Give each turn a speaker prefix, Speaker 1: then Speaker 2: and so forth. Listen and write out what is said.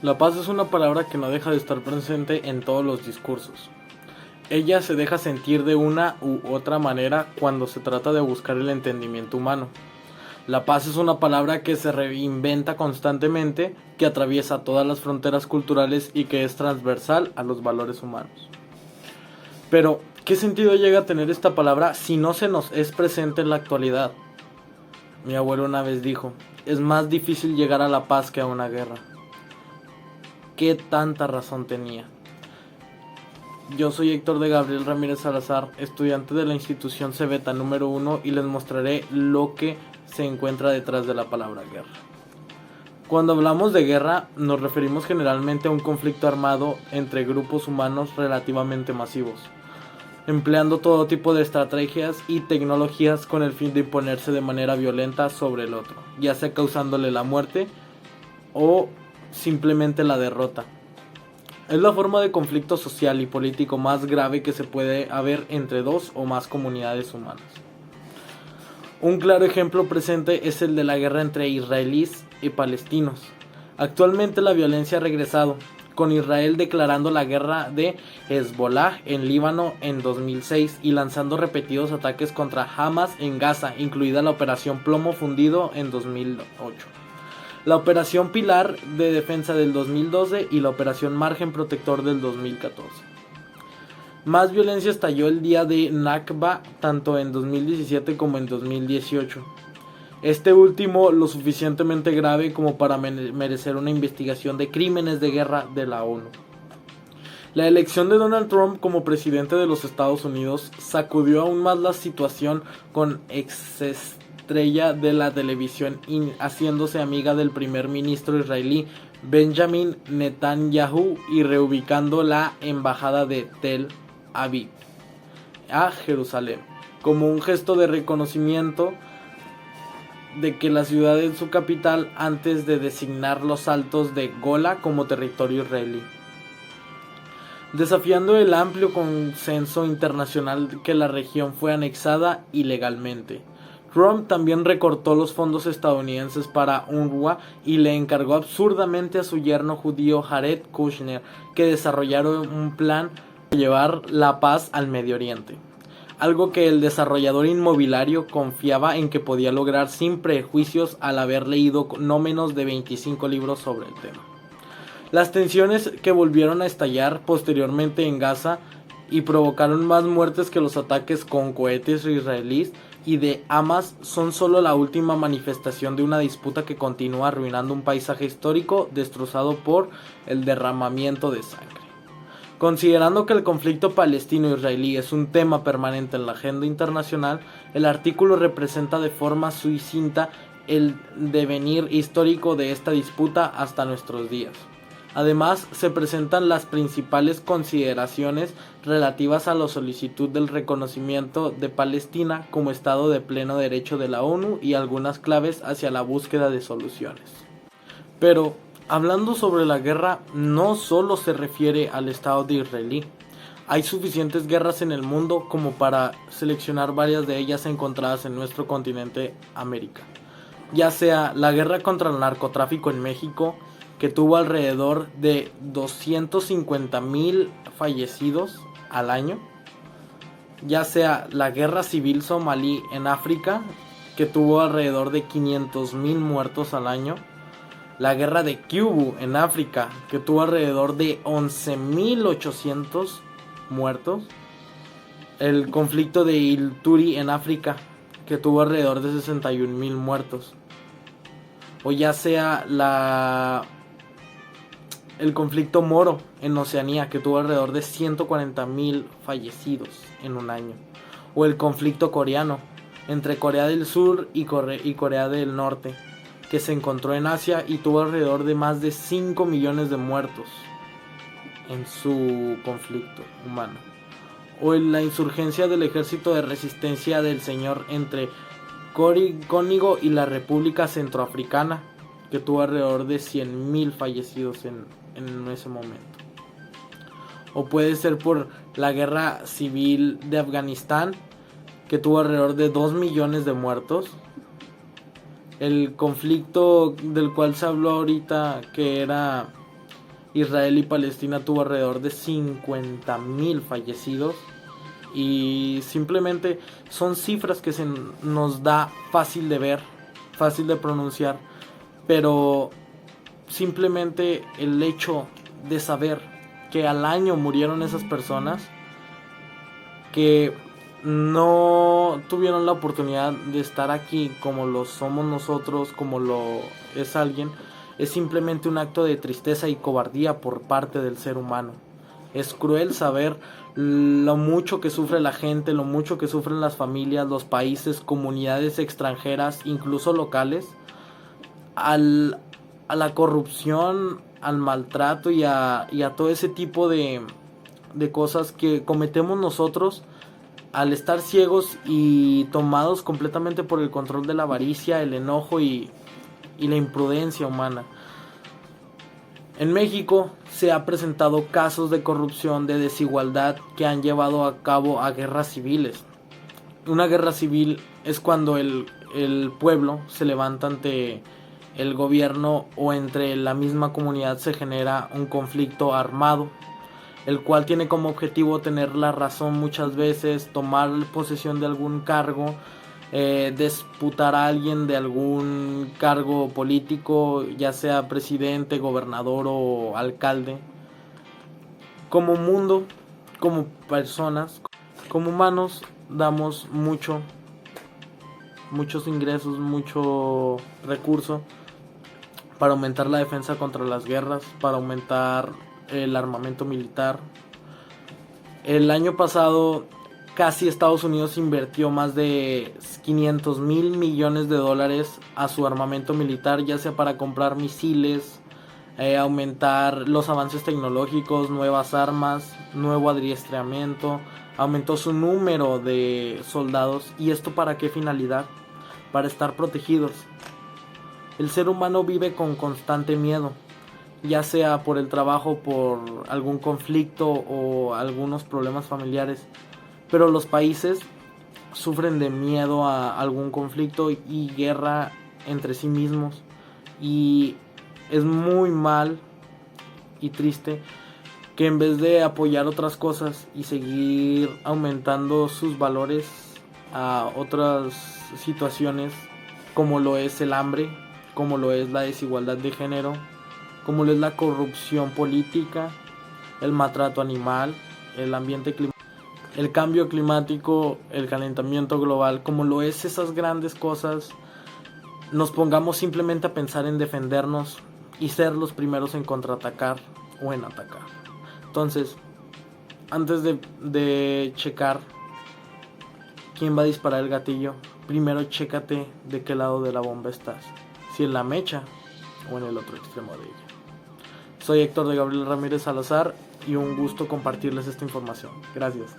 Speaker 1: La paz es una palabra que no deja de estar presente en todos los discursos. Ella se deja sentir de una u otra manera cuando se trata de buscar el entendimiento humano. La paz es una palabra que se reinventa constantemente, que atraviesa todas las fronteras culturales y que es transversal a los valores humanos. Pero, ¿qué sentido llega a tener esta palabra si no se nos es presente en la actualidad? Mi abuelo una vez dijo, es más difícil llegar a la paz que a una guerra. ¿Qué tanta razón tenía? Yo soy Héctor de Gabriel Ramírez Salazar, estudiante de la institución Cebeta número 1 y les mostraré lo que se encuentra detrás de la palabra guerra. Cuando hablamos de guerra, nos referimos generalmente a un conflicto armado entre grupos humanos relativamente masivos, empleando todo tipo de estrategias y tecnologías con el fin de imponerse de manera violenta sobre el otro, ya sea causándole la muerte o simplemente la derrota. Es la forma de conflicto social y político más grave que se puede haber entre dos o más comunidades humanas. Un claro ejemplo presente es el de la guerra entre israelíes y palestinos. Actualmente la violencia ha regresado, con Israel declarando la guerra de Hezbollah en Líbano en 2006 y lanzando repetidos ataques contra Hamas en Gaza, incluida la operación Plomo Fundido en 2008. La operación Pilar de Defensa del 2012 y la operación Margen Protector del 2014. Más violencia estalló el día de Nakba, tanto en 2017 como en 2018. Este último lo suficientemente grave como para merecer una investigación de crímenes de guerra de la ONU. La elección de Donald Trump como presidente de los Estados Unidos sacudió aún más la situación con estrella de la televisión haciéndose amiga del primer ministro israelí Benjamin Netanyahu y reubicando la embajada de Tel Aviv a Jerusalén como un gesto de reconocimiento de que la ciudad es su capital antes de designar los Altos de Gola como territorio israelí, desafiando el amplio consenso internacional que la región fue anexada ilegalmente. Trump también recortó los fondos estadounidenses para UNRWA y le encargó absurdamente a su yerno judío Jared Kushner que desarrollara un plan para llevar la paz al Medio Oriente, algo que el desarrollador inmobiliario confiaba en que podía lograr sin prejuicios al haber leído no menos de 25 libros sobre el tema. Las tensiones que volvieron a estallar posteriormente en Gaza y provocaron más muertes que los ataques con cohetes israelíes y de Hamas son solo la última manifestación de una disputa que continúa arruinando un paisaje histórico destrozado por el derramamiento de sangre. Considerando que el conflicto palestino-israelí es un tema permanente en la agenda internacional, el artículo representa de forma sucinta el devenir histórico de esta disputa hasta nuestros días. Además, se presentan las principales consideraciones relativas a la solicitud del reconocimiento de Palestina como Estado de pleno derecho de la ONU y algunas claves hacia la búsqueda de soluciones. Pero, hablando sobre la guerra, no solo se refiere al Estado de Israel. Hay suficientes guerras en el mundo como para seleccionar varias de ellas encontradas en nuestro continente América. Ya sea la guerra contra el narcotráfico en México, que tuvo alrededor de 250,000 fallecidos al año, ya sea la guerra civil somalí en África, que tuvo alrededor de 500,000 muertos al año, la guerra de Kivu en África, que tuvo alrededor de 11,800 muertos, el conflicto de Ituri en África, que tuvo alrededor de 61,000 muertos, o ya sea el conflicto moro en Oceanía, que tuvo alrededor de 140,000 fallecidos en un año, o el conflicto coreano entre Corea del Sur y Corea del Norte, que se encontró en Asia y tuvo alrededor de más de 5 millones de muertos en su conflicto humano, o en la insurgencia del ejército de resistencia del Señor entre Cónigo y la República Centroafricana, que tuvo alrededor de 100,000 fallecidos en ese momento. O puede ser por la guerra civil de Afganistán, que tuvo alrededor de 2 millones de muertos. El conflicto del cual se habló ahorita, que era Israel y Palestina tuvo alrededor de 50,000 fallecidos. Y simplemente son cifras que se nos da fácil de ver, fácil de pronunciar, pero simplemente el hecho de saber que al año murieron esas personas, que no tuvieron la oportunidad de estar aquí como lo somos nosotros, como lo es alguien, es simplemente un acto de tristeza y cobardía por parte del ser humano. Es cruel saber lo mucho que sufre la gente, lo mucho que sufren las familias, los países, comunidades extranjeras, incluso locales, a la corrupción, al maltrato y a todo ese tipo de cosas que cometemos nosotros al estar ciegos y tomados completamente por el control de la avaricia, el enojo y la imprudencia humana. En México se ha presentado casos de corrupción, de desigualdad que han llevado a cabo a guerras civiles. Una guerra civil es cuando el pueblo se levanta ante el gobierno o entre la misma comunidad se genera un conflicto armado, el cual tiene como objetivo tener la razón muchas veces, tomar posesión de algún cargo, disputar a alguien de algún cargo político, ya sea presidente, gobernador o alcalde. Como mundo, como personas, como humanos, damos muchos ingresos, mucho recurso para aumentar la defensa contra las guerras, para aumentar el armamento militar. El año pasado casi Estados Unidos invirtió más de 500,000 millones de dólares a su armamento militar, ya sea para comprar misiles, aumentar los avances tecnológicos, nuevas armas, nuevo adiestramiento, aumentó su número de soldados. ¿Y esto para qué finalidad? Para estar protegidos. El ser humano vive con constante miedo, ya sea por el trabajo, por algún conflicto o algunos problemas familiares. Pero los países sufren de miedo a algún conflicto y guerra entre sí mismos. Y es muy mal y triste que en vez de apoyar otras cosas y seguir aumentando sus valores a otras situaciones, como lo es el hambre, como lo es la desigualdad de género, como lo es la corrupción política, el maltrato animal, el ambiente climático, el cambio climático, el calentamiento global, como lo es esas grandes cosas, nos pongamos simplemente a pensar en defendernos y ser los primeros en contraatacar o en atacar. Entonces, antes de checar quién va a disparar el gatillo, primero chécate de qué lado de la bomba estás, si en la mecha o en el otro extremo de ella. Soy Héctor de Gabriel Ramírez Salazar y un gusto compartirles esta información. Gracias.